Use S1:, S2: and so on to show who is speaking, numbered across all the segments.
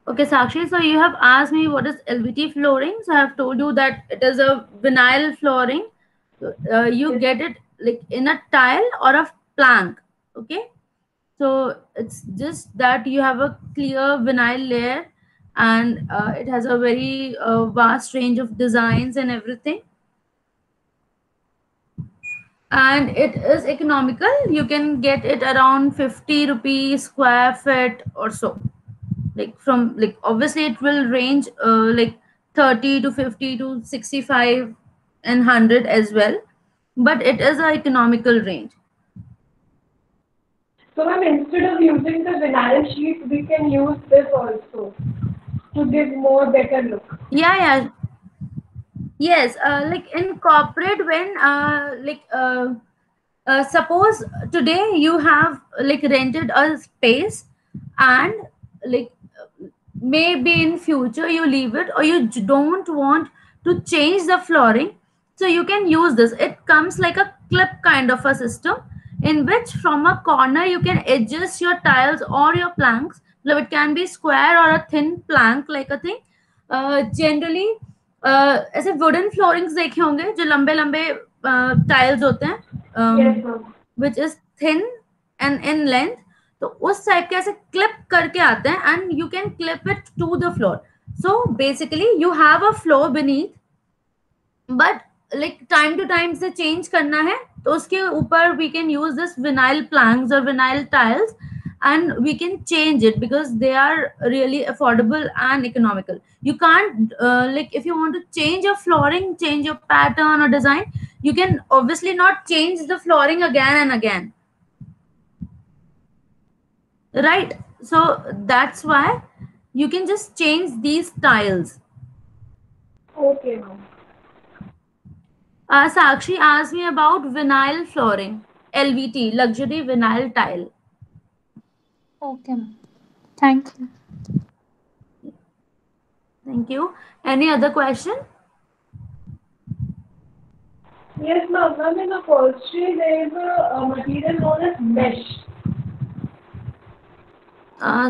S1: Okay, Sakshi, so you have asked me what is LVT flooring. So I have told you that it is a vinyl flooring. You
S2: Yes.
S1: get it like in a tile or a plank. Okay, so it's just that you have a clear vinyl layer, and it has a very vast range of designs and everything, and it is economical. You can get it around 50 rupees square feet or so. Like from, like, obviously it will range like 30 to 50 to 65 and 100 as well, but it is a economical range.
S2: So ma'am, instead of using the vinyl sheet, we can use this also to give more better look.
S1: Yeah, yeah. Yes, like in corporate, when suppose today you have like rented a space, and like maybe in future you leave it, or you don't want to change the flooring, so you can use this. It comes like a clip kind of a system, in which from a corner you can adjust your tiles or your planks. So it can be square or a thin plank like a thing. Generally ऐसे wooden floorings देखे होंगे जो लंबे लंबे tiles होते
S2: Yes
S1: हैं,
S2: ma'am.
S1: Which is thin and in length. तो उस टाइप के ऐसे क्लिप करके आते हैं, and you can clip it to the floor. So basically you have a floor beneath, but like time to time से चेंज करना है, तो उसके ऊपर we can use this vinyl planks और vinyl tiles, and we can change it because they are really affordable and economical. You can't like, if you want to change your flooring, change your pattern or design, you can obviously not change the flooring again and again, right? So that's why you can just change these tiles.
S2: Okay ma'am.
S1: Sakshi asked me about vinyl flooring, LVT, luxury vinyl tile.
S3: Okay, ma'am. Thank you.
S1: Thank you. Any other question?
S2: Yes ma'am. Ma'am, in upholstery there is a material known as mesh.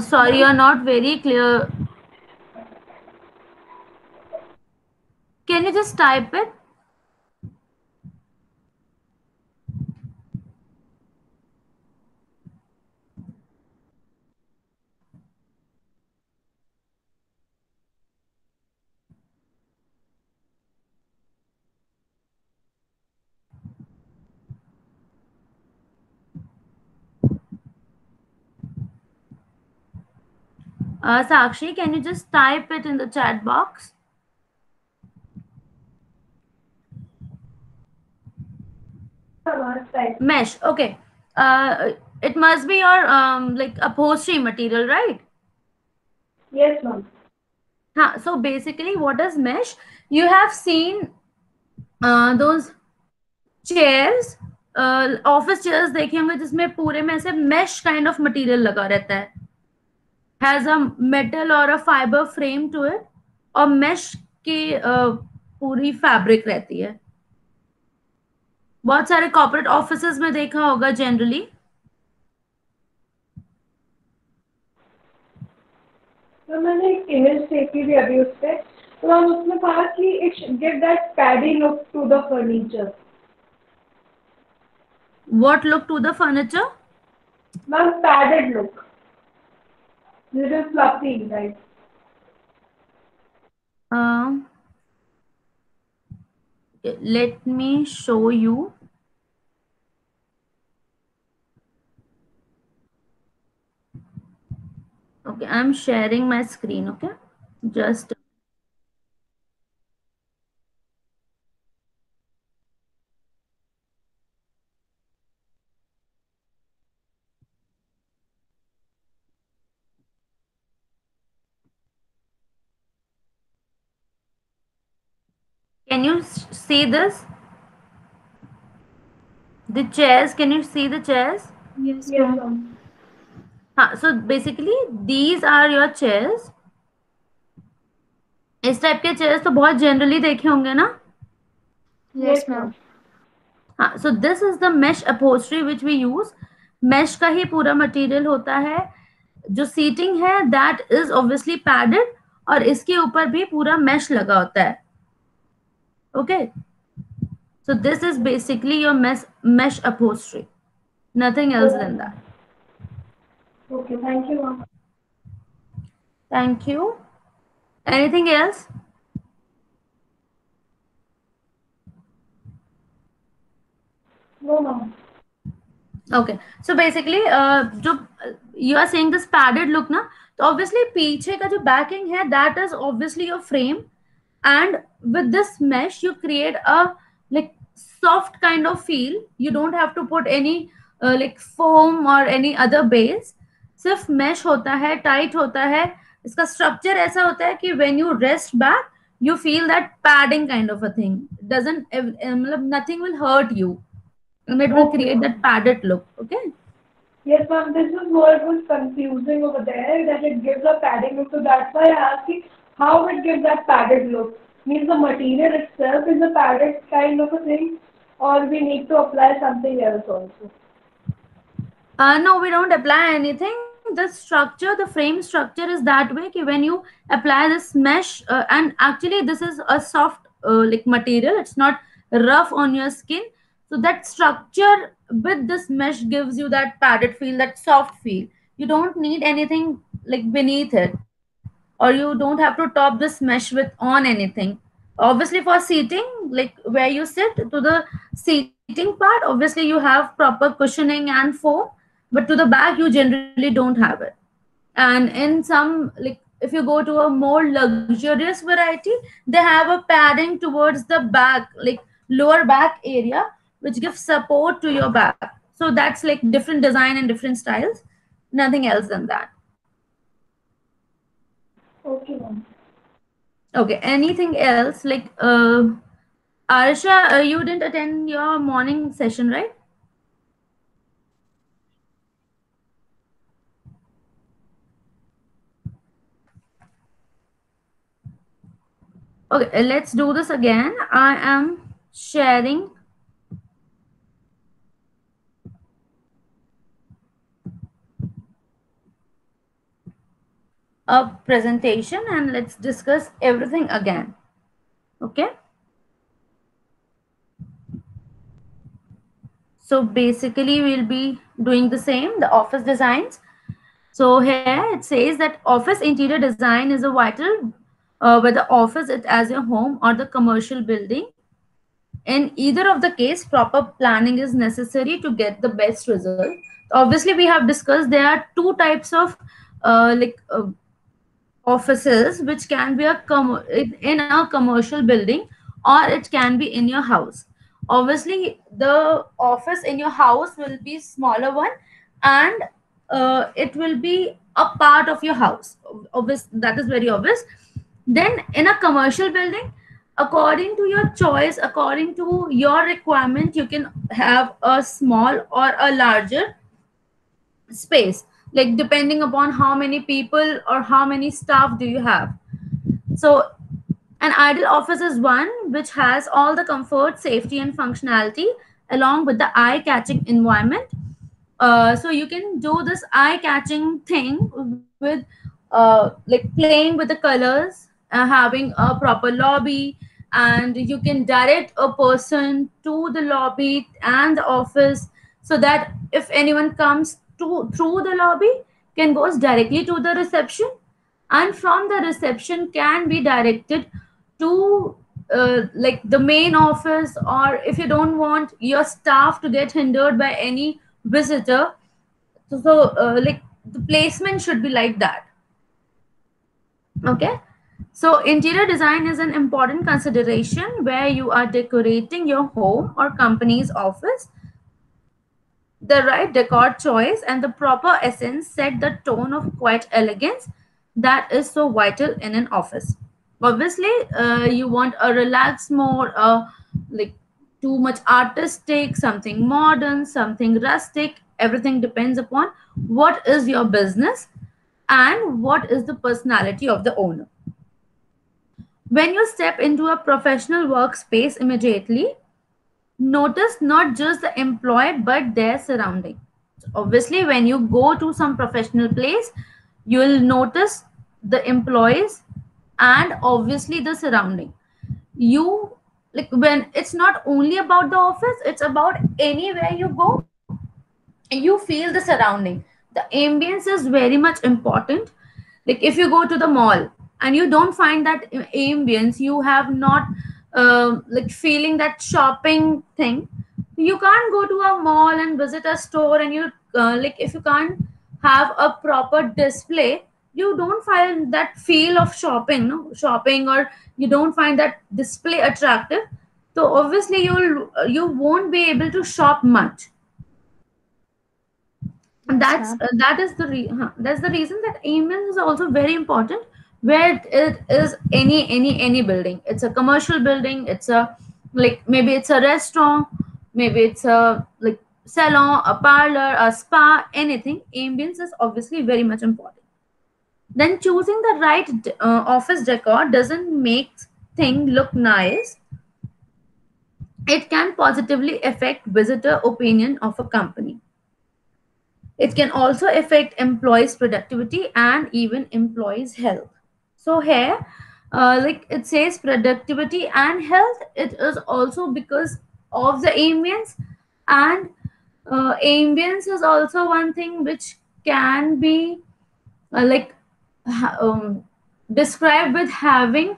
S1: Sorry,
S2: Ma'am,
S1: you're not very clear. Can you just type it? Sakshi, can you just type it in the chat box?
S2: yes ma'am. Last time.
S1: Mesh. Okay. It must be your like upholstery material, right?
S2: Yes ma'am.
S1: Huh. So basically, what is mesh? You have seen those chairs, office chairs देखे होंगे जिसमें पूरे में ऐसे mesh kind of material लगा रहता है, has a metal or a fiber frame to it, और mesh की पूरी फैब्रिक रहती है. बहुत सारे कॉर्पोरेट ऑफिसेज में देखा होगा जनरली.
S2: तो मैंने एक इमेज देखी थी अभी उस पे, तो हम उसमें कहा कि it give that paddy look to the furniture.
S1: What look to the furniture?
S2: Ma'am padded look, little fluffy right.
S1: Um, let me show you. Okay, I'm sharing my screen. Okay, just can you see this? The chairs. Can you see the chairs?
S3: Yes,
S2: Yes
S3: ma'am.
S2: Ma'am.
S1: So basically, these are your chairs. इस type के chairs तो बहुत generally देखे होंगे ना.
S3: Yes,
S2: Yes
S3: ma'am.
S2: Ma'am.
S1: हाँ, so this is the mesh upholstery which we use. mesh का ही पूरा मटेरियल होता है. जो सीटिंग है दैट इज ऑब्वियसली पैडेड, और इसके ऊपर भी पूरा मेश लगा होता है. Okay, so this is basically your mesh upholstery, nothing else than that.
S2: Okay, thank you, ma'am.
S1: Thank you. Anything else?
S2: No, ma'am.
S1: Okay, so basically जो you are saying this padded look ना, तो obviously पीछे का जो backing है that is obviously your frame, and with this mesh you create a like soft kind of feel. You don't have to put any like foam or any other base. सिर्फ mesh होता है, tight होता है. इसका structure ऐसा होता है कि when you rest back you feel that padding kind of a thing. Doesn't मतलब nothing will hurt you, and it will
S2: Okay,
S1: create that
S2: ma'am.
S1: padded look. Okay.
S2: Yes, ma'am. This is what was confusing over there, that it gives a padding look. So that's why I asked you how it gives that padded look. Means the material itself is a padded kind of a thing, or we need to apply something else also.
S1: No, we don't apply anything. The structure, the frame structure is that way कि when you apply this mesh, and actually this is a soft like material. It's not rough on your skin. So that structure with this mesh gives you that padded feel, that soft feel. You don't need anything like beneath it, or you don't have to top this mesh with on anything. Obviously for seating, like where you sit to the seating part, obviously you have proper cushioning and foam, but to the back you generally don't have it. And in some, like if you go to a more luxurious variety, they have a padding towards the back, like lower back area, which gives support to your back. So that's like different design and different styles, nothing else than that.
S2: Okay, ma'am.
S1: Okay, anything else? Like Arsha, you didn't attend your morning session, right? Okay, let's do this again. I am sharing a presentation and let's discuss everything again. Okay. So basically we'll be doing the same, the office designs. So here it says that office interior design is a vital, whether office it as your home or the commercial building. In either of the case, proper planning is necessary to get the best result. Obviously, we have discussed there are two types of like offices, which can be in a commercial building, or it can be in your house. Obviously the office in your house will be smaller one, and it will be a part of your house. Obvious, that is very obvious. Then in a commercial building, according to your choice, according to your requirement, you can have a small or a larger space, like depending upon how many people or how many staff do you have. So an ideal office is one which has all the comfort, safety and functionality along with the eye catching environment. So you can do this eye catching thing with like playing with the colors, having a proper lobby, and you can direct a person to the lobby and the office, so that if anyone comes to through the lobby, can goes directly to the reception, and from the reception can be directed to like the main office, or if you don't want your staff to get hindered by any visitor. So like the placement should be like that. Okay, so interior design is an important consideration where you are decorating your home or company's office. The right decor choice and the proper essence set the tone of quiet elegance that is so vital in an office. Obviously, you want a relaxed mode, like too much artistic, something modern, something rustic. Everything depends upon what is your business and what is the personality of the owner. When you step into a professional workspace immediately, notice not just the employee but their surrounding. Obviously, when you go to some professional place, you will notice the employees and obviously the surrounding. You, like, when it's not only about the office, it's about anywhere you go, you feel the surrounding. The ambience is very much important. Like if you go to the mall and you don't find that ambience, you have not like feeling that shopping thing. You can't go to a mall and visit a store, and you like if you can't have a proper display, you don't find that feel of shopping, no shopping, or you don't find that display attractive. So obviously you won't be able to shop much. And
S3: Yes, ma'am.
S1: that's the reason that ambience is also very important. Where it is any building, it's a commercial building, it's a, like maybe it's a restaurant, maybe it's a like salon, a parlor, a spa, anything, ambience is obviously very much important. Then choosing the right office decor doesn't make thing look nice, it can positively affect visitor opinion of a company. It can also affect employees' productivity and even employees' health. So here, like it says productivity and health, it is also because of the ambience. And ambience is also one thing which can be like ha- um, described with having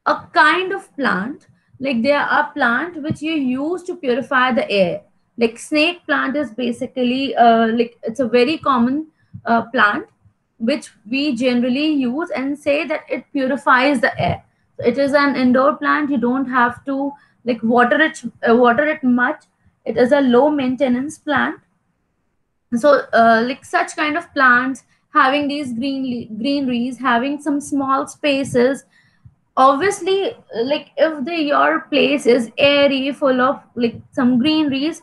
S1: a kind of plant. Like there are plant which you use to purify the air. Like snake plant is basically like it's a very common plant which we generally use and say that it purifies the air. So it is an indoor plant, you don't have to like water it much. It is a low maintenance plant. So like such kind of plants, having these greeneries, having some small spaces, obviously, like if the your place is airy, full of like some greeneries,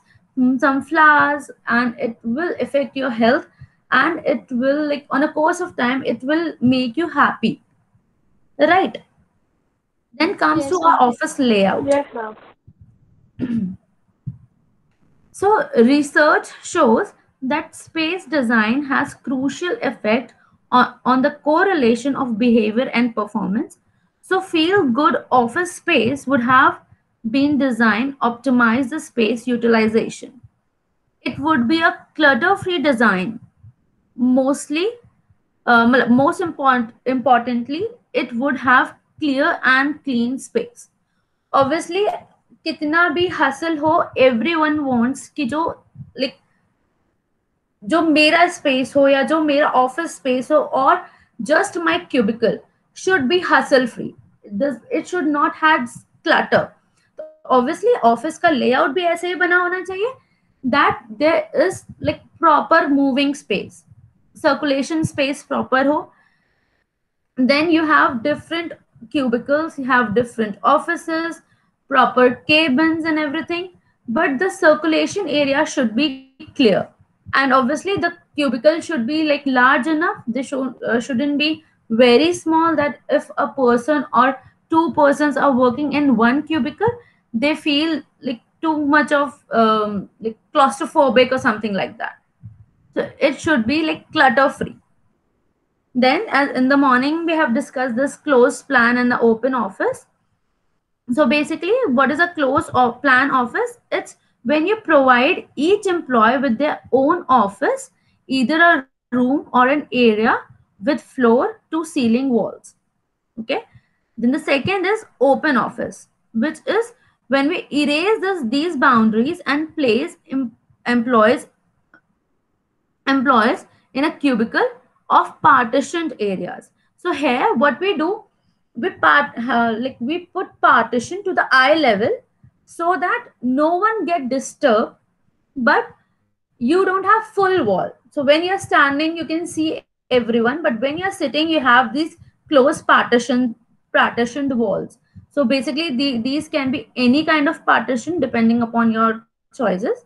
S1: some flowers, and it will affect your health, and it will, like on a course of time, it will make you happy, right? Then comes to
S3: Yes,
S1: our
S3: ma'am.
S1: office layout.
S2: Yes, ma'am.
S1: So research shows that space design has crucial effect on the correlation of behavior and performance. So feel good office space would have been designed optimize the space utilization. It would be a clutter-free design. Mostly, importantly, it would have clear and clean space. Obviously, कितना भी hustle हो, everyone wants कि जो like जो मेरा space हो या जो मेरा ऑफिस स्पेस हो और just my cubicle should be hassle free, it should not have clutter. तो ऑब्वियसली ऑफिस का लेआउट भी ऐसे ही बना होना चाहिए that there is like proper moving space, circulation space proper हो. Then you have different cubicles, you have different offices, proper cabins and everything, but the circulation area should be clear. And obviously the cubicle should be like large enough, they shouldn't be very small that if a person or two persons are working in one cubicle, they feel like too much of like claustrophobic or something like that. So it should be like clutter free. Then, as in the morning, we have discussed this closed plan and the open office. So basically, what is a closed plan office? It's when you provide each employee with their own office, either a room or an area with floor to ceiling walls. Okay. Then the second is open office, which is when we erase these boundaries and place employees employees in a cubicle of partitioned areas. So here what we do, like we put partition to the eye level so that no one get disturbed, but you don't have full wall. So when you're standing, you can see everyone, but when you're sitting, you have these close partitioned walls. So basically these can be any kind of partition depending upon your choices.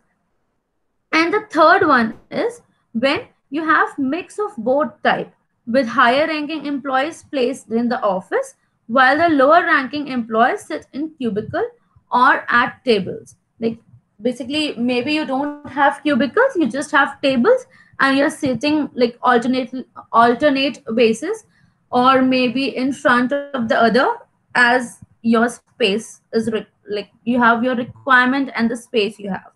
S1: And the third one is when you have mix of both type, with higher ranking employees placed in the office while the lower ranking employees sit in cubicle or at tables. Like basically maybe you don't have cubicles, you just have tables and you're sitting like alternate basis, or maybe in front of the other, as your space is like you have your requirement and the space you have.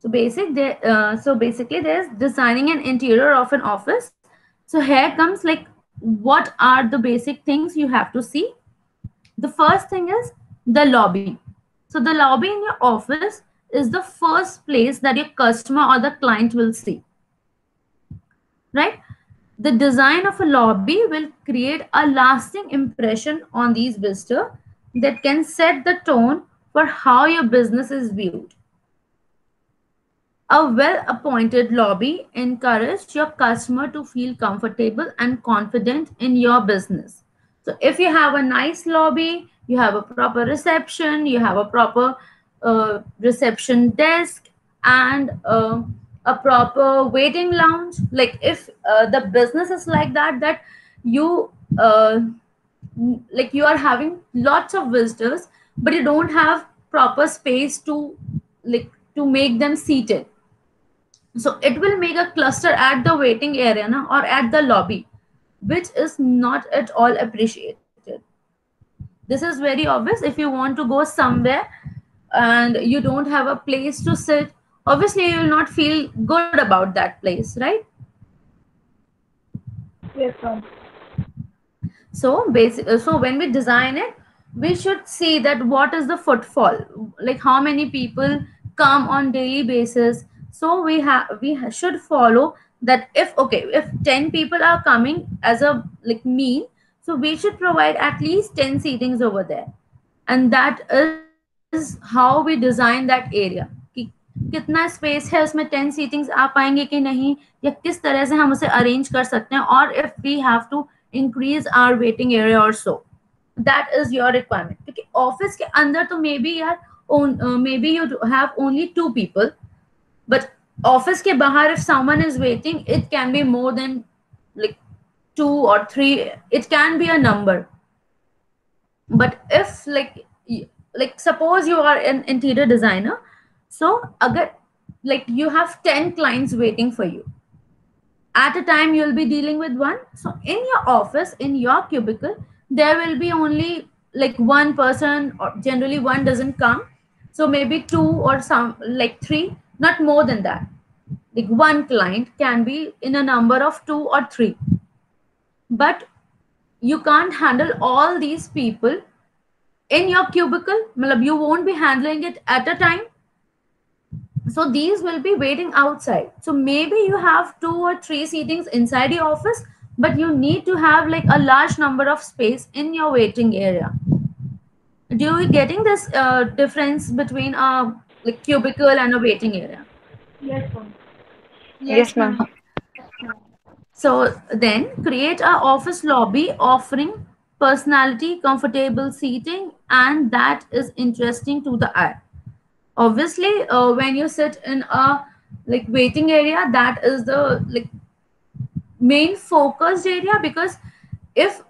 S1: So basically there's designing an interior of an office. So here comes like what are the basic things you have to see. The first thing is the lobby. So the lobby in your office is the first place that your customer or the client will see, right? The design of a lobby will create a lasting impression on these visitors that can set the tone for how your business is viewed. A well-appointed lobby encourages your customer to feel comfortable and confident in your business. So if you have a nice lobby, you have a proper reception, you have a proper reception desk, and a proper waiting lounge. Like if the business is like that, that you like you are having lots of visitors, but you don't have proper space to like to make them seated, so it will make a cluster at the waiting area na, or at the lobby, which is not at all appreciated. This is very obvious. If you want to go somewhere and you don't have a place to sit, obviously you will not feel good about that place, right?
S2: Yes, ma'am.
S1: So when we design it, we should see that what is the footfall, like how many people come on daily basis. So should follow that. If okay, if 10 people are coming as a like mean, so we should provide at least 10 seatings over there, and that is how we design that area कि कितना space है उसमें 10 seatings आ पाएंगे कि नहीं, या किस तरह से हम उसे अरेंज कर सकते हैं, और if we have to increase our waiting area or so. That is your requirement. क्योंकि ऑफिस के अंदर तो मे बी यार maybe you have only 2 people, but office के बाहर if someone is waiting, it can be more than like 2 or 3, it can be a number. But if like suppose you are an interior designer, so agar like you have 10 clients waiting for you at a time, you'll be dealing with one. So in your office, in your cubicle, there will be only like one person, or generally one doesn't come, so maybe 2 or some like 3, not more than that. Like one client can be in a number of 2 or 3, but you can't handle all these people in your cubicle. You won't be handling it at a time, so these will be waiting outside. So maybe you have 2 or 3 seatings inside the office, but you need to have like a large number of space in your waiting area. Do you getting this difference between a like cubicle and a waiting area?
S2: Yes, ma'am.
S3: Yes, ma'am.
S1: So then create a office lobby offering personality, comfortable seating, and that is interesting to the eye. Obviously when you sit in a like waiting area, that is the like main focused area, because if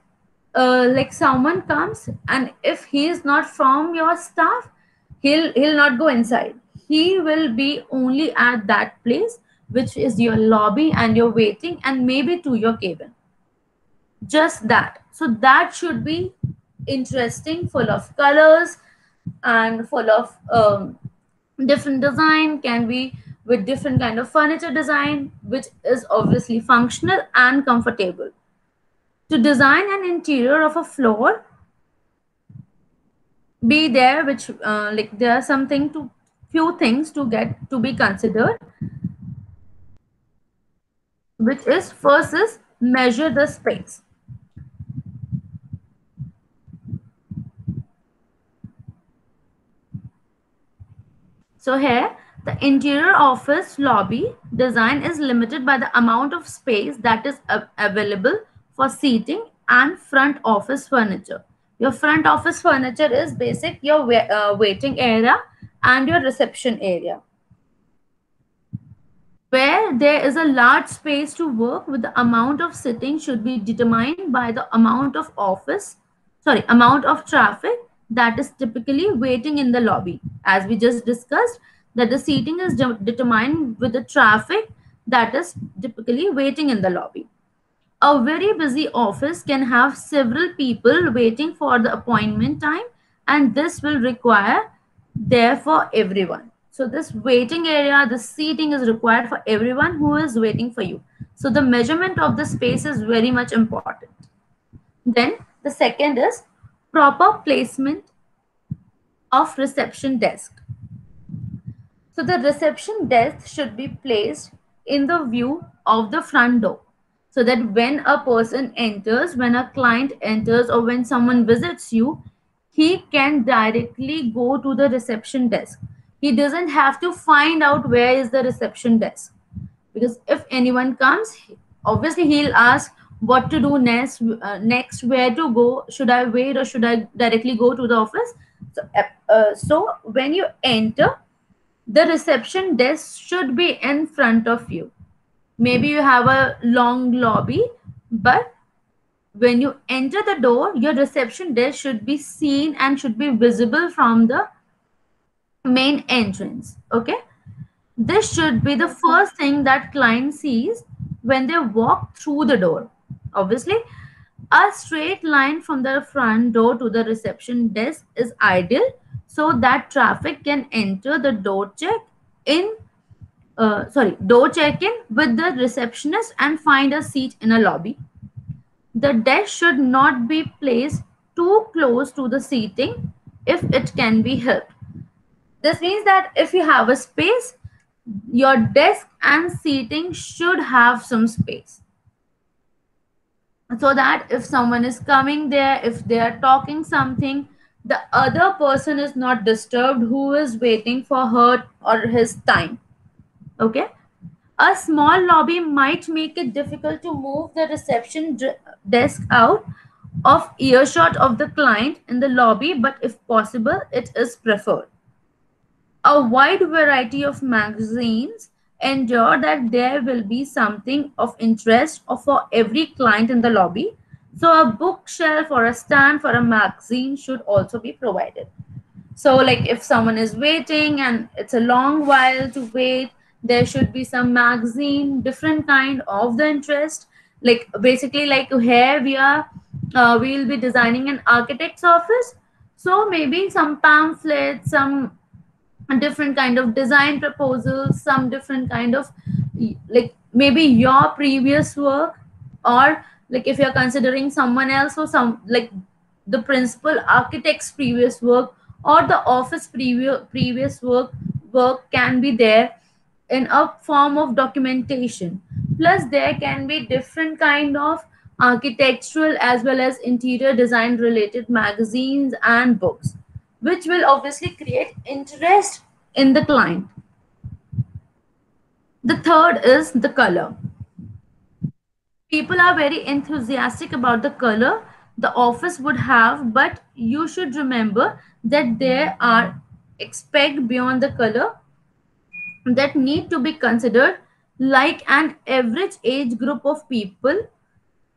S1: like someone comes and if he is not from your staff, he'll not go inside. He will be only at that place, which is your lobby and your waiting, and maybe to your cabin, just that. So that should be interesting, full of colors and full of different design, can be with different kind of furniture design, which is obviously functional and comfortable. To design an interior of a floor, be there which like there are something to few things to get to be considered, which is first is measure the space. So here, the interior office lobby design is limited by the amount of space that is available for seating and front office furniture. Your front office furniture is basic, your waiting area and your reception area. Where there is a large space to work with, the amount of sitting should be determined by the amount of amount of traffic that is typically waiting in the lobby. As we just discussed, that the seating is determined with the traffic that is typically waiting in the lobby. A very busy office can have several people waiting for the appointment time, and this will require there for everyone. So this waiting area, the seating is required for everyone who is waiting for you. So the measurement of the space is very much important. Then the second is proper placement of reception desk. So the reception desk should be placed in the view of the front door, so that when a person enters, when a client enters, or when someone visits you, he can directly go to the reception desk. He doesn't have to find out where is the reception desk, because if anyone comes, obviously he'll ask what to do next, where to go, should I wait or should I directly go to the office. So when you enter, the reception desk should be in front of you. Maybe you have a long lobby, but when you enter the door, your reception desk should be seen and should be visible from the main entrance. Okay, this should be the first thing that client sees when they walk through the door. Obviously, a straight line from the front door to the reception desk is ideal, so that traffic can enter the door check-in with the receptionist and find a seat in a lobby. The desk should not be placed too close to the seating if it can be helped. This means that if you have a space, your desk and seating should have some space, so that if someone is coming there, if they are talking something, the other person is not disturbed who is waiting for her or his time. Okay, a small lobby might make it difficult to move the reception desk out of earshot of the client in the lobby, but if possible, it is preferred. A wide variety of magazines ensure that there will be something of interest for every client in the lobby. So a bookshelf or a stand for a magazine should also be provided. So like if someone is waiting and it's a long while to wait, there should be some magazine, different kind of the interest. Like basically like here we will be designing an architect's office. So maybe some pamphlets, some different kind of design proposals, some different kind of like maybe your previous work, or like if you're considering someone else, or some like the principal architect's previous work or the office previous work can be there in a form of documentation. Plus there can be different kind of architectural as well as interior design related magazines and books, which will obviously create interest in the client. The third is the color. People are very enthusiastic about the color the office would have, but you should remember that there are aspects beyond the color that need to be considered, like an average age group of people,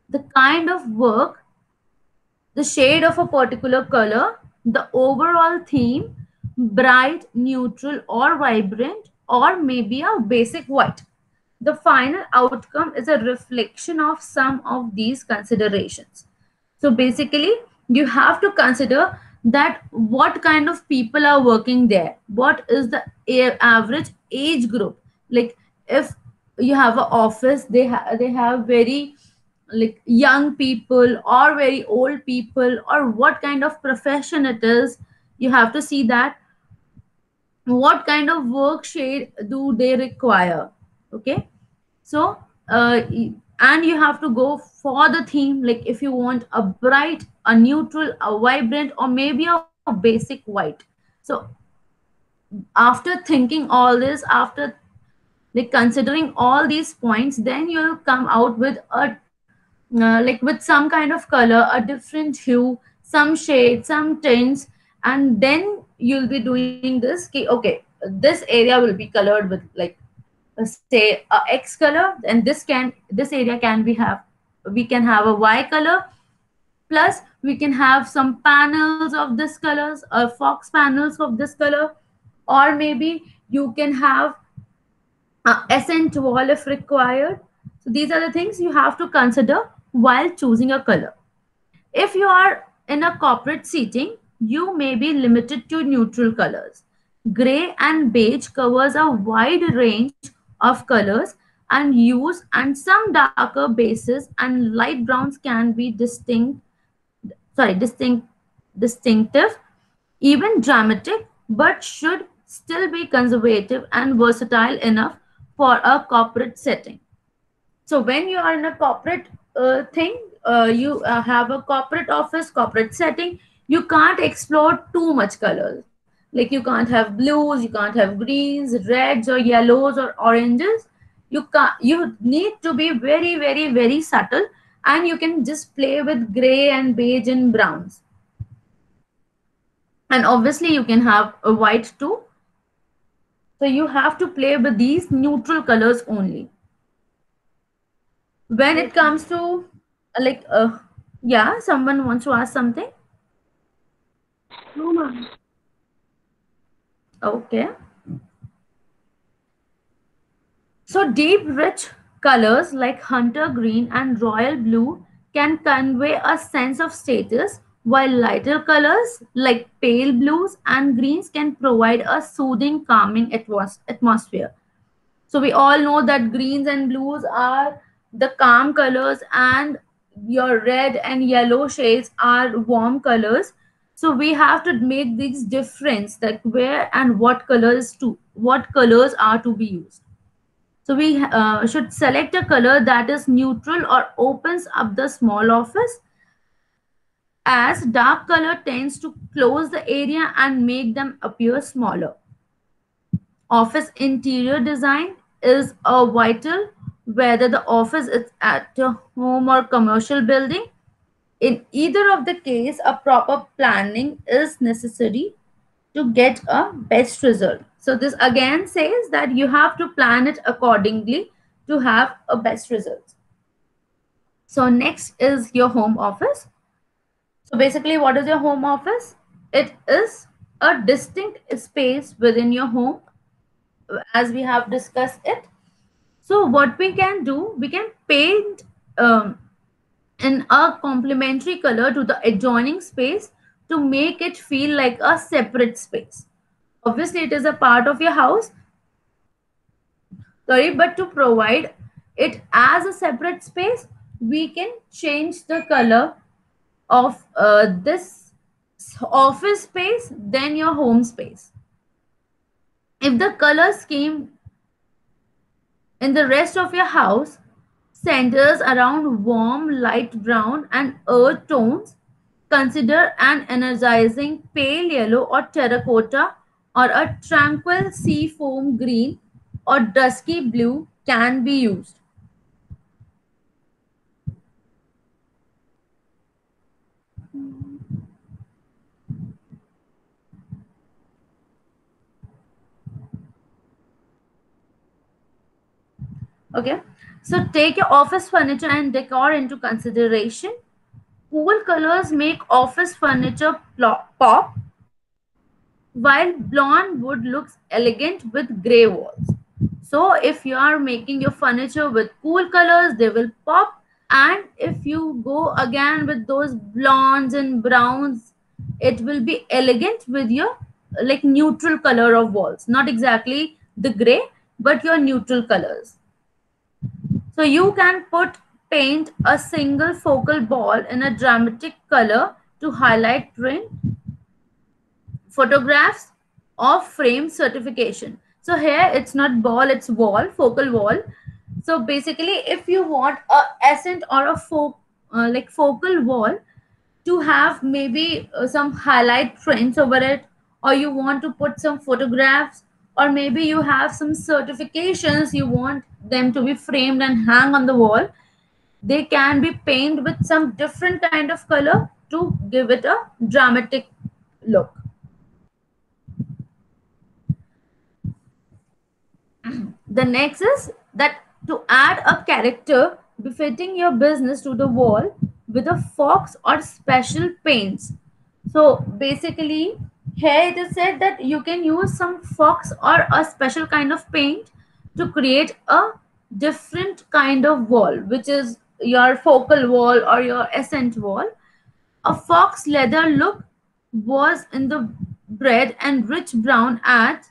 S1: the kind of work, the shade of a particular color, the overall theme, bright, neutral, or vibrant, or maybe a basic white. The final outcome is a reflection of some of these considerations. So basically, you have to consider that what kind of people are working there, what is the average age group. Like if you have an office, they have very like young people or very old people, or what kind of profession it is. You have to see that what kind of work shade do they require. Okay, so and you have to go for the theme, like if you want a bright, a neutral, a vibrant, or maybe a basic white. So after thinking all this, after like considering all these points, then you'll come out with a like with some kind of color, a different hue, some shade, some tints, and then you'll be doing this. Okay, this area will be colored with like say a X color, and this area can be have, we can have a Y color. Plus We can have some panels of this colors, or fox panels of this color, or maybe you can have accent wall if required. So these are the things you have to consider while choosing a color. If you are in a corporate seating, you may be limited to neutral colors. Gray and beige covers a wide range of colors and hues, and some darker bases and light browns can be distinctive, even dramatic, but should still be conservative and versatile enough for a corporate setting. So when you are in a corporate thing, you have a corporate office, corporate setting, you can't explore too much colors. Like you can't have blues, you can't have greens, reds or yellows or oranges. You need to be very, very, very subtle, and you can just play with gray and beige and browns. And obviously you can have a white too. So you have to play with these neutral colors only. When it comes to like yeah, someone wants to ask something.
S2: No, ma'am.
S1: Okay. So deep rich colors like hunter green and royal blue can convey a sense of status, while lighter colors like pale blues and greens can provide a soothing calming atmosphere. So we all know that greens and blues are the calm colors, and your red and yellow shades are warm colors. So we have to make these difference, that where and what colors are to be used. So we should select a color that is neutral or opens up the small office, as dark color tends to close the area and make them appear smaller. Office interior design is a vital, whether the office is at a home or commercial building. In either of the case, a proper planning is necessary to get a best result. So this again says that you have to plan it accordingly to have a best result. So next is your home office. So basically, what is your home office? It is a distinct space within your home, as we have discussed it. So what we can do, we can paint in a complementary color to the adjoining space to make it feel like a separate space. Obviously, it is a part of your house, sorry, but to provide it as a separate space, we can change the color of this office space, then your home space. If the color scheme in the rest of your house centers around warm light brown and earth tones, consider an energizing pale yellow or terracotta, or a tranquil sea foam green or dusky blue can be used. Okay, so take your office furniture and decor into consideration. Cool colors make office furniture pop, while blonde wood looks elegant with gray walls. So if you are making your furniture with cool colors, they will pop. And if you go again with those blondes and browns, it will be elegant with your like neutral color of walls. Not exactly the gray, but your neutral colors. So you can paint a single focal ball in a dramatic color to highlight print, photographs of frame certification. So here it's not ball, it's wall, focal wall. So basically, if you want a accent or a like focal wall to have maybe some highlight prints over it, or you want to put some photographs, or maybe you have some certifications, you want them to be framed and hang on the wall, they can be painted with some different kind of color to give it a dramatic look. The next is that to add a character befitting your business to the wall, with a fox or special paints. So basically, here it is said that you can use some fox or a special kind of paint to create a different kind of wall, which is your focal wall or your accent wall. A fox leather look was in the bread and rich brown adds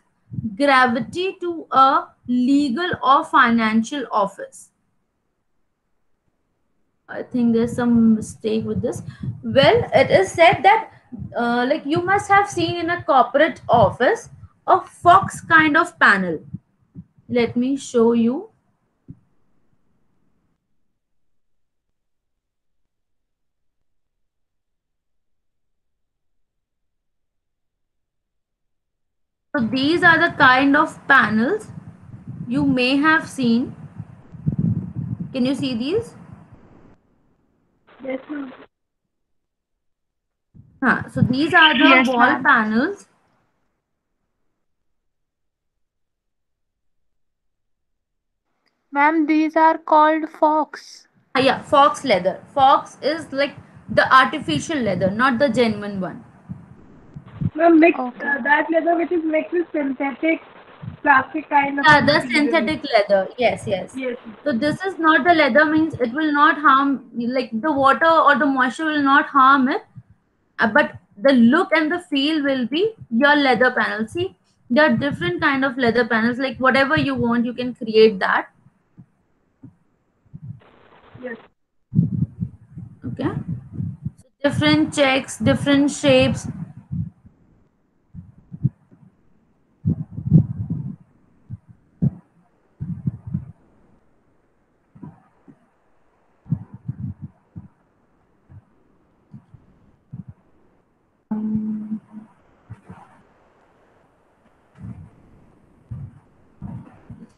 S1: gravity to a legal or financial office. I think there's some mistake with this. Well, it is said that like you must have seen in a corporate office a fox kind of panel. Let me show you. So these are the kind of panels you may have seen. Can you see these?
S2: Yes, ma'am.
S1: So these are the
S3: Yes,
S1: wall
S3: ma'am.
S1: panels.
S3: Ma'am, these are called fox.
S1: Yeah, fox leather. Fox is like the artificial leather, not the genuine one.
S2: Ma'am, mixed
S3: Okay, ma'am.
S2: that leather which is mixed with synthetic plastic kind of a
S1: Yeah, the
S2: material.
S1: synthetic leather. Yes, yes.
S2: Yes.
S1: So this is not the leather means it will not harm, like the water or the moisture will not harm it, but the look and the feel will be your leather panel. See, there are different kind of leather panels. Like whatever you want, you can create that.
S2: Yes.
S1: Okay. So different checks, different shapes.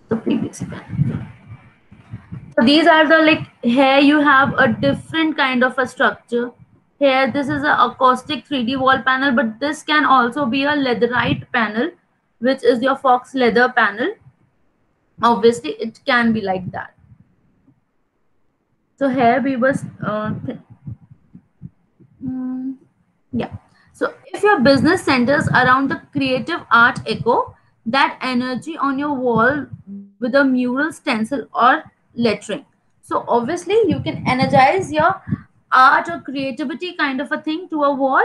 S1: The PVC panel. So these are the like here you have a different kind of a structure. Here this is a acoustic 3D wall panel, but this can also be a leatherite panel, which is your fox leather panel. Obviously, it can be like that. So here we was mm, yeah. So if your business centers around the creative art echo, that energy on your wall with a mural stencil or lettering. So obviously you can energize your art or creativity kind of a thing to a wall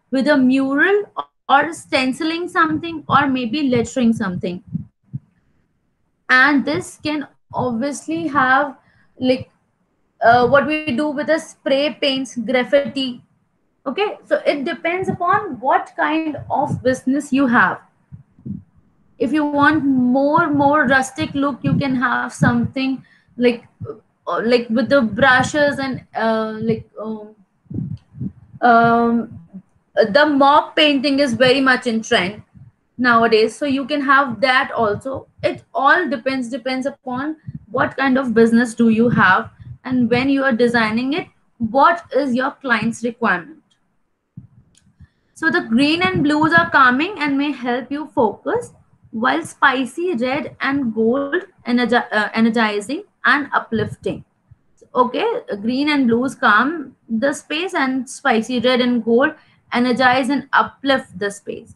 S1: with a mural or stenciling something or maybe lettering something. And this can obviously have like what we do with the spray paints, graffiti. Okay, so it depends upon what kind of business you have. If you want more rustic look, you can have something like with the brushes and the mock painting is very much in trend nowadays, so you can have that also. It all depends upon what kind of business do you have, and when you are designing it, what is your client's requirement. So the green and blues are calming and may help you focus, while spicy red and gold energizing and uplifting. Okay, green and blues calm the space, and spicy red and gold energize and uplift the space.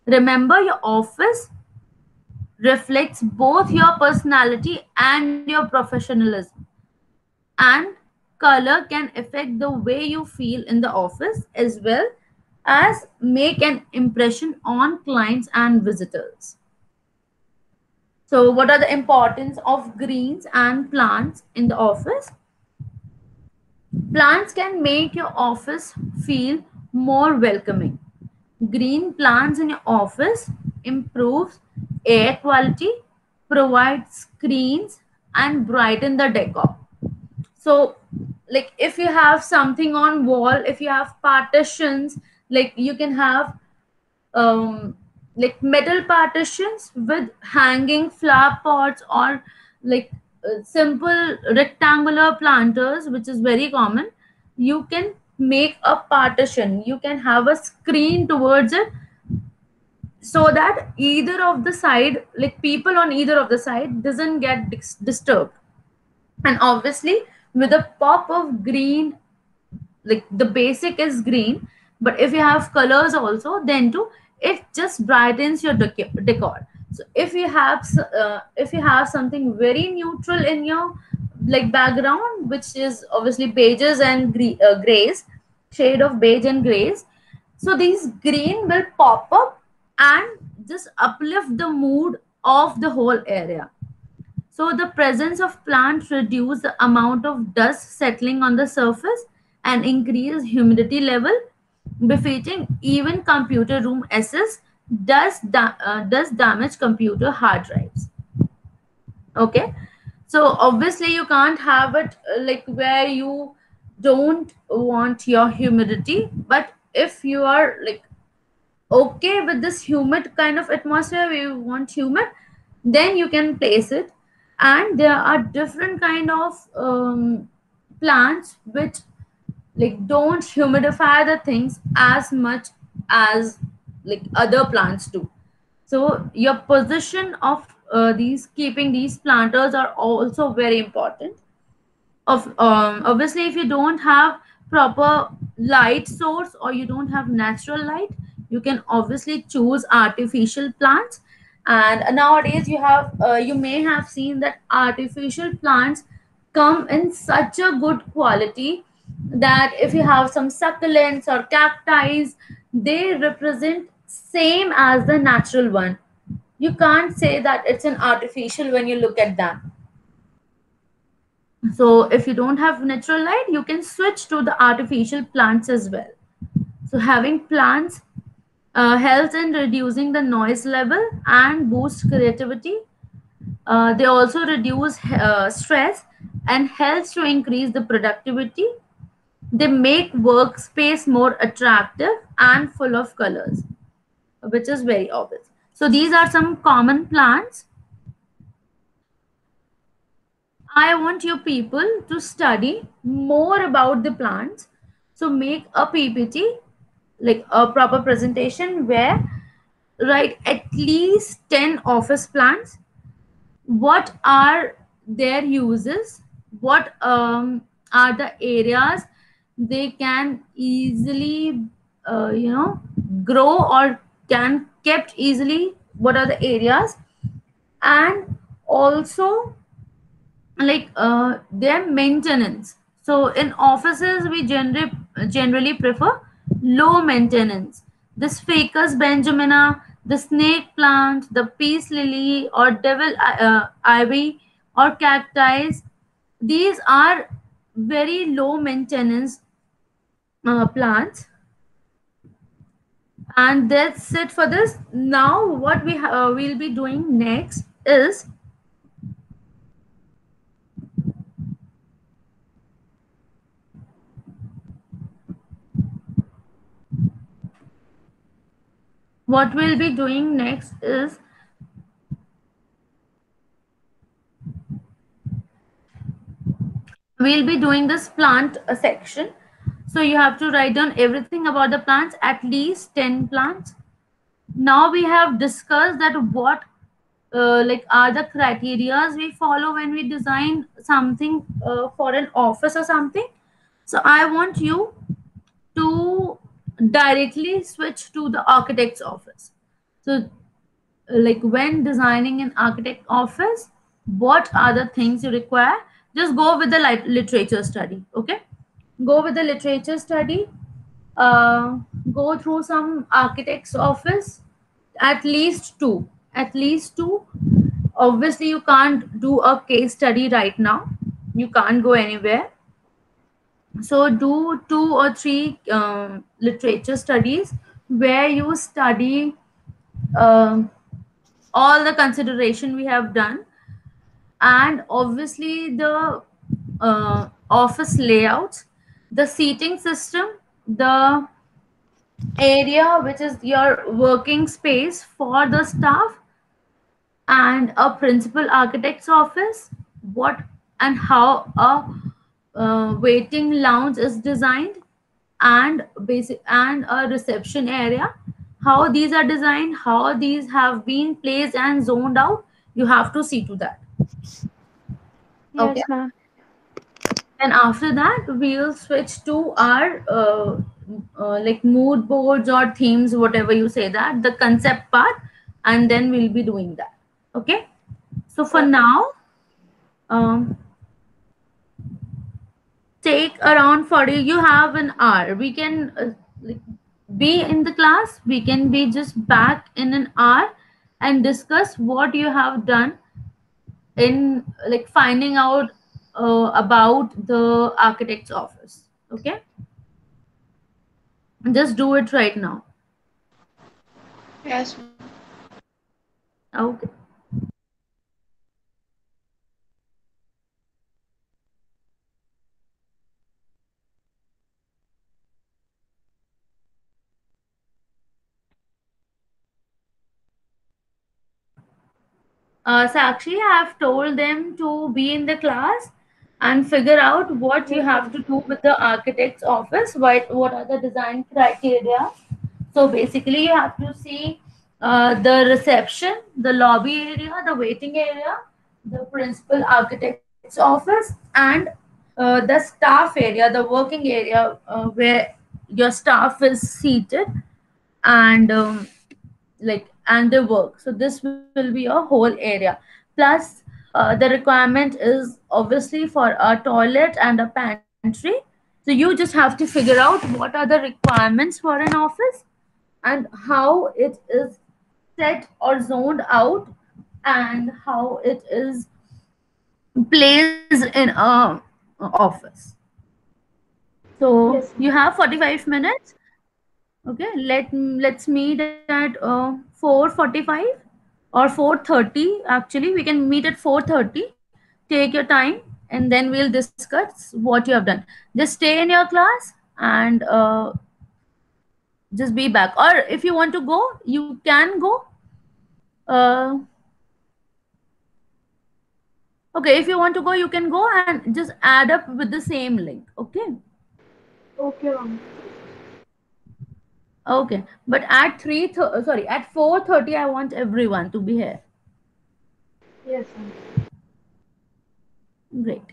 S1: Remember, your office reflects both your personality and your professionalism, and color can affect the way you feel in the office as well as make an impression on clients and visitors. So what are the importance of greens and plants in the office? Plants can make your office feel more welcoming. Green plants in your office improves air quality, provides screens, and brighten the decor. So like if you have something on wall, if you have partitions, like you can have like metal partitions with hanging flower pots or like simple rectangular planters, which is very common. You can make a partition, you can have a screen towards it, so that either of the side, like people on either of the side doesn't get disturbed. And obviously with a pop of green like the basic is green, but if you have colors also, then too it just brightens your decor. So if you have something very neutral in your like background, which is obviously beiges and grays, shade of beige and grays, so these green will pop up and just uplift the mood of the whole area. So the presence of plants reduce the amount of dust settling on the surface and increase humidity level, befitting even computer room access. Does damage computer hard drives. Okay, so obviously you can't have it like where you don't want your humidity, but if you are like okay with this humid kind of atmosphere, you want humid, then you can place it. And there are different kind of plants which like don't humidify the things as much as like other plants do. So your position of these keeping these planters are also very important. Of obviously if you don't have proper light source or you don't have natural light, you can obviously choose artificial plants. And nowadays you may have seen that artificial plants come in such a good quality that if you have some succulents or cacti, they represent same as the natural one. You can't say that it's an artificial when you look at them. So if you don't have natural light, you can switch to the artificial plants as well. So having plants helps in reducing the noise level and boost creativity. They also reduce stress and helps to increase the productivity. They make workspace more attractive and full of colors, which is very obvious. So these are some common plants. I want you people to study more about the plants. So make a PPT, like a proper presentation where write at least 10 office plants. What are their uses? What are the areas they can easily, grow or can kept easily? What are the areas? And also like their maintenance. So in offices we generally prefer low maintenance. This ficus benjamina, the snake plant, the peace lily or devil ivy or cacti, these are very low maintenance plants. And that's it for this. Now what we'll be doing next is what we'll be doing next is we'll be doing this plant section. So you have to write down everything about the plants, at least 10 plants. Now we have discussed that what like are the criterias we follow when we design something for an office or something. So I want you to directly switch to the architect's office. So like when designing an architect office, what are the things you require? Just go with the literature study. Okay, go with the literature study. uh, Go through some architect's office, at least two. Obviously you can't do a case study right now, you can't go anywhere. So do 2 or 3 literature studies where you study um, all the consideration we have done, and obviously the office layouts, the seating system, the area which is your working space for the staff, and a principal architect's office, what and how a waiting lounge is designed, and basic and a reception area, how these are designed, how these have been placed and zoned out. You have to see to that. Okay.
S3: Yes, ma'am.
S1: And after that, we'll switch to our like mood boards or themes, whatever you say that, the concept part, and then we'll be doing that. Okay. So for
S2: Okay.
S1: now, um, take around 40. You have an hour. We can like, be in the class. We can be just back in an hour and discuss what you have done in like finding out about the architect's office. Okay, just do it right now.
S2: Yes, ma'am.
S1: Okay. Sakshi, I have told them to be in the class and figure out what you
S2: Yes,
S1: have
S2: ma'am.
S1: to do with the architect's office. What are the design criteria? So basically, you have to see the reception, the lobby area, the waiting area, the principal architect's office, and the staff area, the working area where your staff is seated, and and the work. So this will be a whole area. Plus, the requirement is obviously for a toilet and a pantry. So you just have to figure out what are the requirements for an office and how it is set or zoned out and how it is placed in a office. So
S2: Yes,
S1: you
S2: ma'am.
S1: have 45 minutes. Okay, let's meet at 4:45 or 4:30. Actually, we can meet at 4:30. Take your time, and then we'll discuss what you have done. Just stay in your class and just be back. Or if you want to go, you can go. Uh, okay, if you want to go, you can go and just add up with the same link. Okay.
S2: Okay, ma'am.
S1: Okay. But at sorry, at 4:30, I want everyone to be here.
S2: Yes, ma'am.
S1: Great.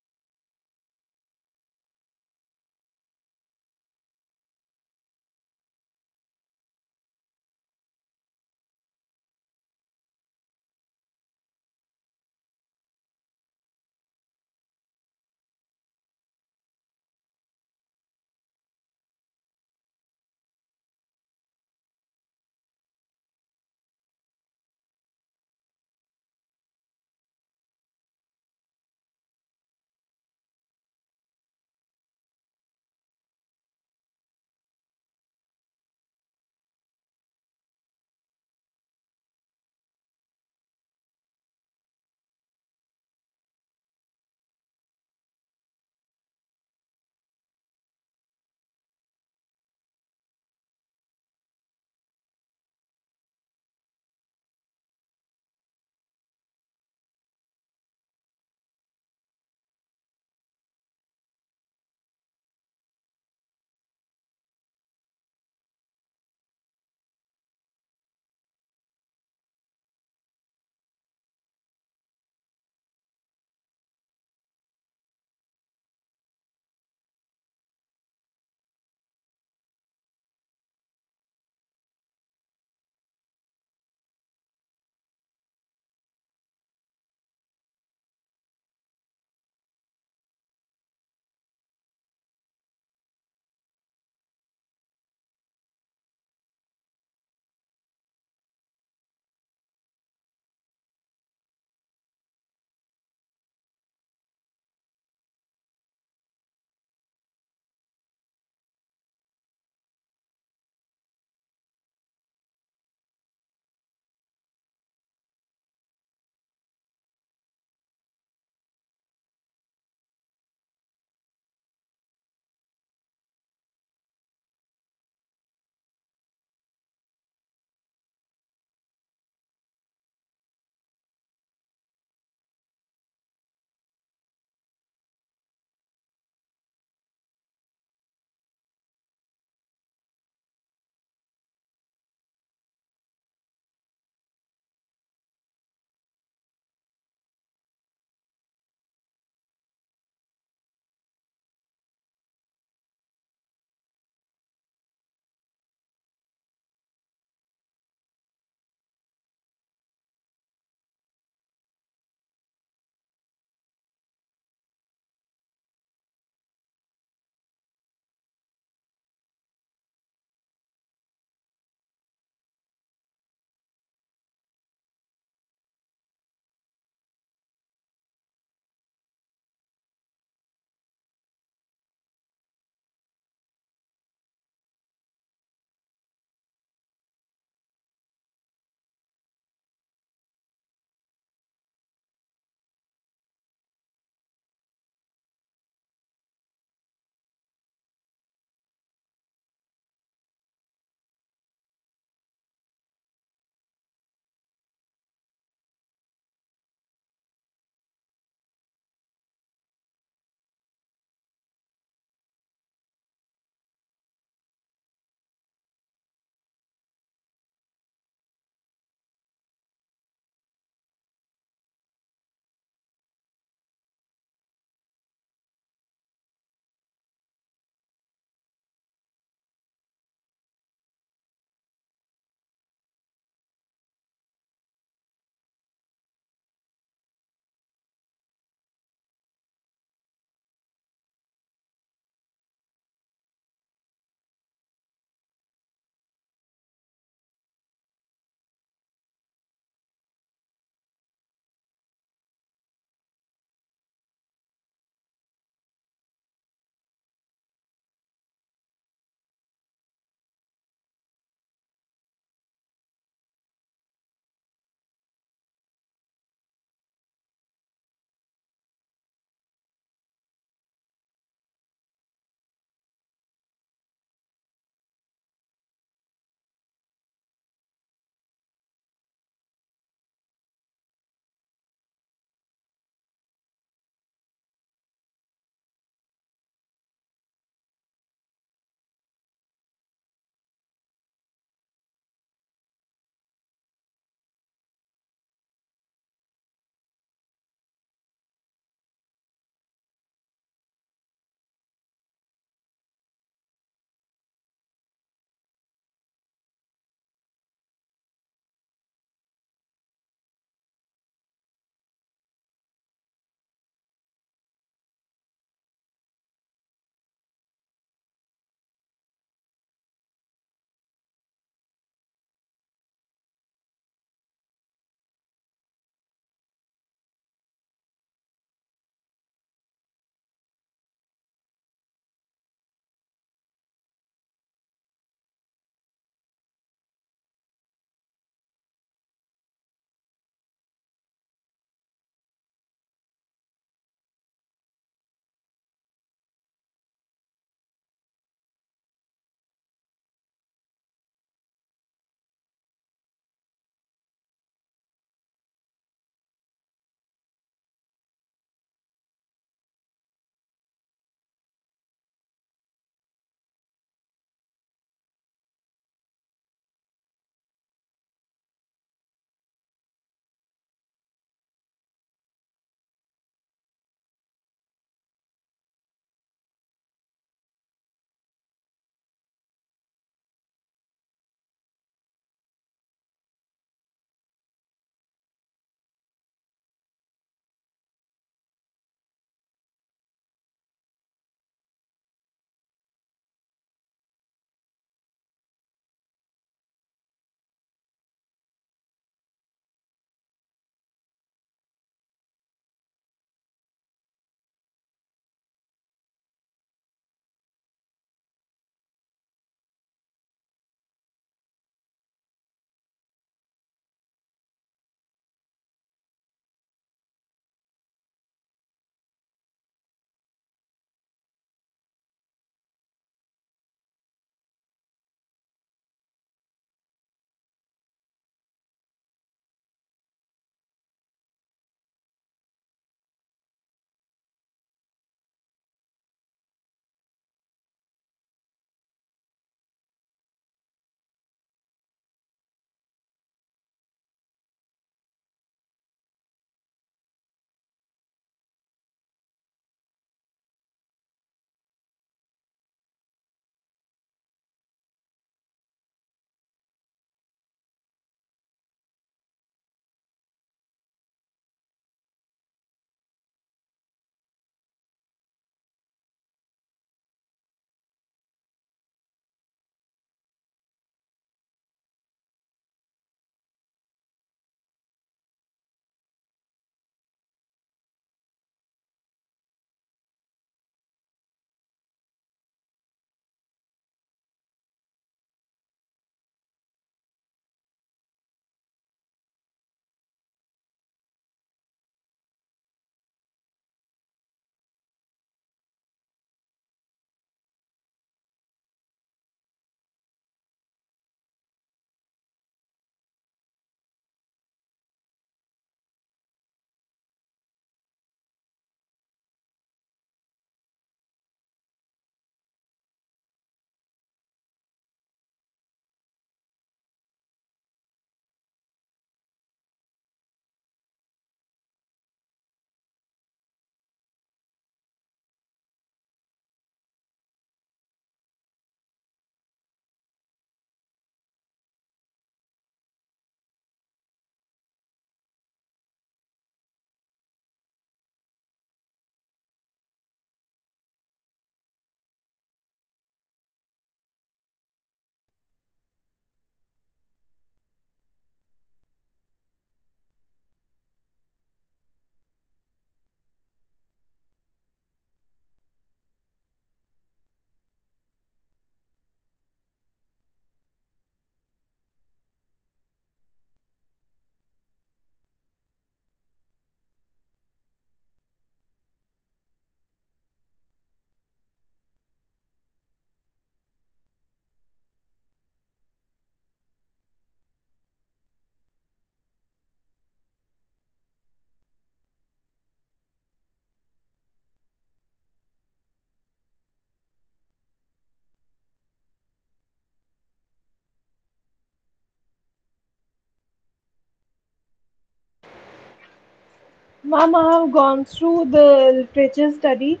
S2: Ma'am, I have gone through the literature study,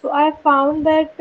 S2: so I found that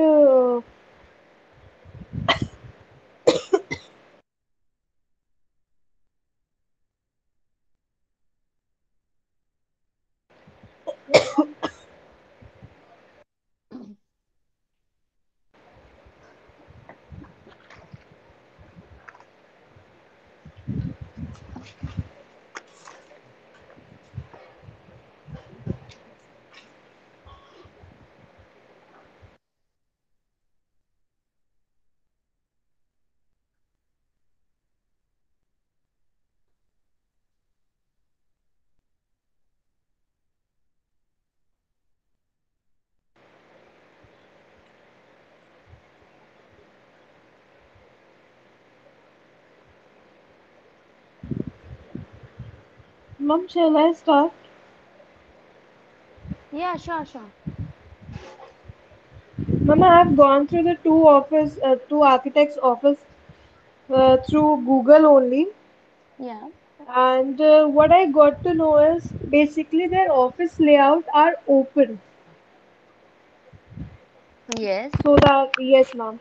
S2: Ma'am, shall I start?
S3: Yeah, sure, sure.
S2: Ma'am, I have gone through the two architects' office through Google only,
S3: Yeah.
S2: and what I got to know is basically their office layout are open,
S3: Yes.
S2: so that yes, ma'am,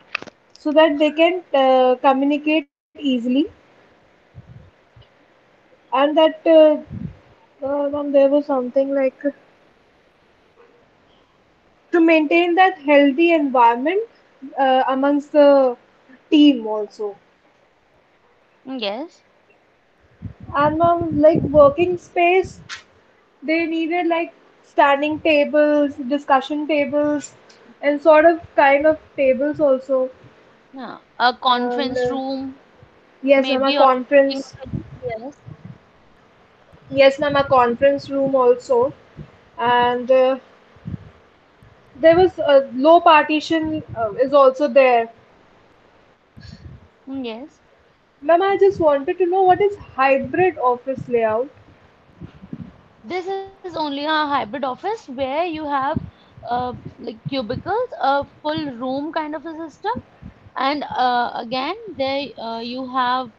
S2: so that they can communicate easily, and that ma'am, there was something like to maintain that healthy environment amongst the team also.
S3: Yes.
S2: And like working space, they needed like standing tables, discussion tables, and sort of kind of tables also.
S3: Yeah. A
S2: And
S3: conference room,
S2: yes, ma'am, a
S3: maybe, or meeting
S2: conference.
S3: room. Yes.
S2: Yes, ma'am, a conference room also. And there was a low partition is also there.
S3: Yes.
S2: Ma'am, I just wanted to know what is hybrid office layout.
S3: This is only a hybrid office where you have like cubicles, a full room kind of a system, and again there you have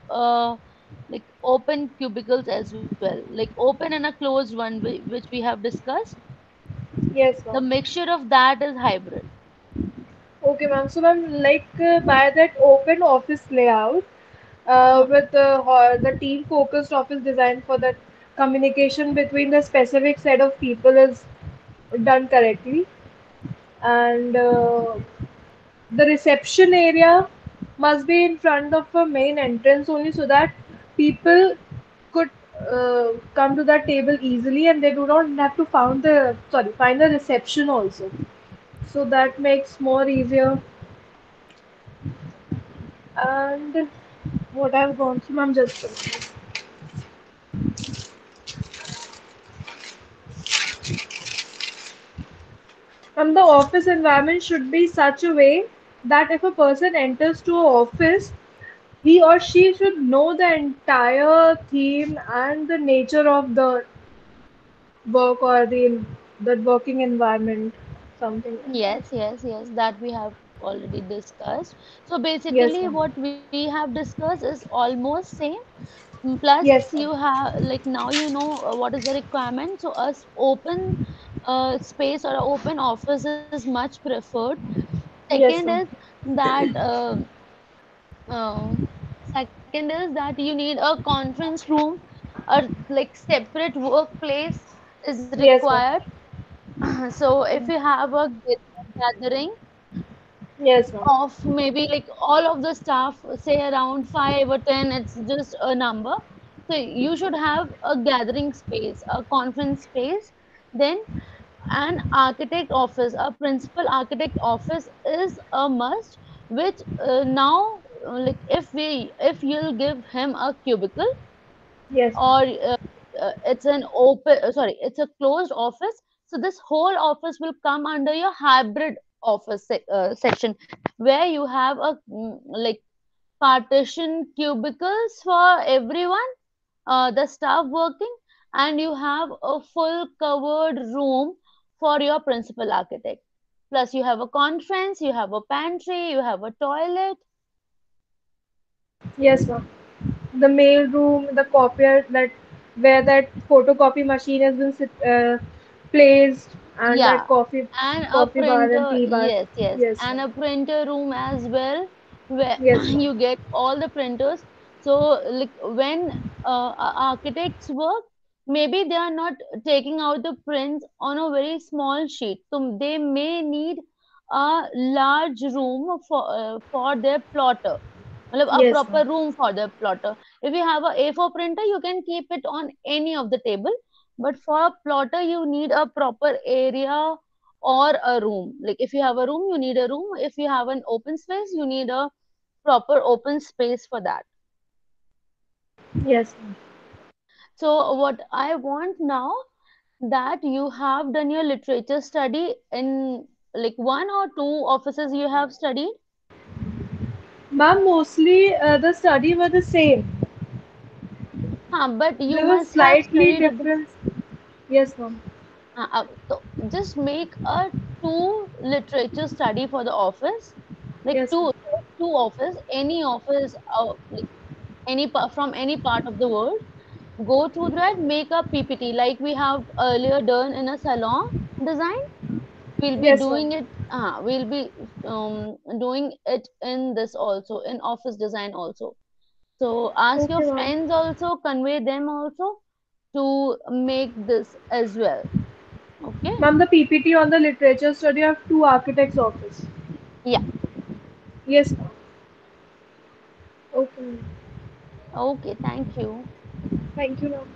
S3: like open cubicles as well, like open and a closed one, which we have discussed.
S2: Yes,
S3: The
S2: ma'am.
S3: mixture of that is hybrid.
S2: Okay, ma'am. So, ma'am, like by that open office layout,
S3: Huh.
S2: with the team focused office design for that communication between the specific set of people is done correctly, and the reception area must be in front of a main entrance only, so that people could come to that table easily, and they do not have to find the reception also. So that makes more easier. And what I've gone through, I'm just the office environment should be such a way that if a person enters to an office, he or she should know the entire theme and the nature of the work or the working environment, something like that.
S3: Yes, yes, yes, that we have already discussed. So
S2: Yes,
S3: basically
S2: ma'am.
S3: what we have discussed is almost same. Plus you
S2: Yes, ma'am.
S3: have like now you know what is the requirement. So us open space or a open office is much preferred. Second
S2: Yes,
S3: is
S2: ma'am.
S3: that uh, second is that you need a conference room, or like separate workplace is
S2: Yes, ma'am.
S3: required. So if you have a gathering
S2: Yes, ma'am.
S3: of maybe like all of the staff, say around 5 or 10, it's just a number. So you should have a gathering space, a conference space. Then an architect office, a principal architect office is a must, which now like if you'll give him a cubicle,
S2: Yes, ma'am.
S3: or it's an open sorry, it's a closed office, so this whole office will come under your hybrid office section, where you have a like partition cubicles for everyone, the staff working, and you have a full covered room for your principal architect. Plus you have a conference, you have a pantry, you have a toilet.
S2: Yes, ma'am. The mail room, the copier, that where that photocopy machine has been placed, and
S3: Yeah,
S2: that coffee
S3: and a
S2: coffee bar and
S3: printer,
S2: tea bar.
S3: yes, yes,
S2: Yes,
S3: and
S2: ma'am.
S3: a printer room as well, where
S2: Yes, ma'am.
S3: you get all the printers. So, like when architects work, maybe they are not taking out the prints on a very small sheet, so they may need a large room for their plotter. मतलब a
S2: Yes,
S3: proper
S2: ma'am.
S3: room for the plotter. If you have a A4 printer, you can keep it on any of the table. But for a plotter, you need a proper area or a room. Like if you have a room, you need a room. If you have an open space, you need a proper open space for that.
S2: Yes, ma'am.
S3: So what I want now, that you have done your literature study in like one or two offices you have studied.
S2: Ma'am, mostly the study were the same.
S3: But you
S2: There was
S3: must have
S2: slightly
S3: studied at the
S2: difference. Yes, ma'am.
S3: so just make a two literature study for the office, like
S2: Yes, ma'am.
S3: two office, any office, like from any part of the world. Go through that, make a PPT like we have earlier done in a salon design. We'll be
S2: Yes, ma'am.
S3: doing it. We'll be doing it in this also in office design also. So ask your
S2: Okay, ma'am.
S3: friends also, convey them also to make this as well. Okay.
S2: Ma'am, the PPT on the literature study of two architects' office.
S3: Yeah.
S2: Yes, ma'am. Okay, ma'am.
S3: Okay, thank you.
S2: Thank you, ma'am.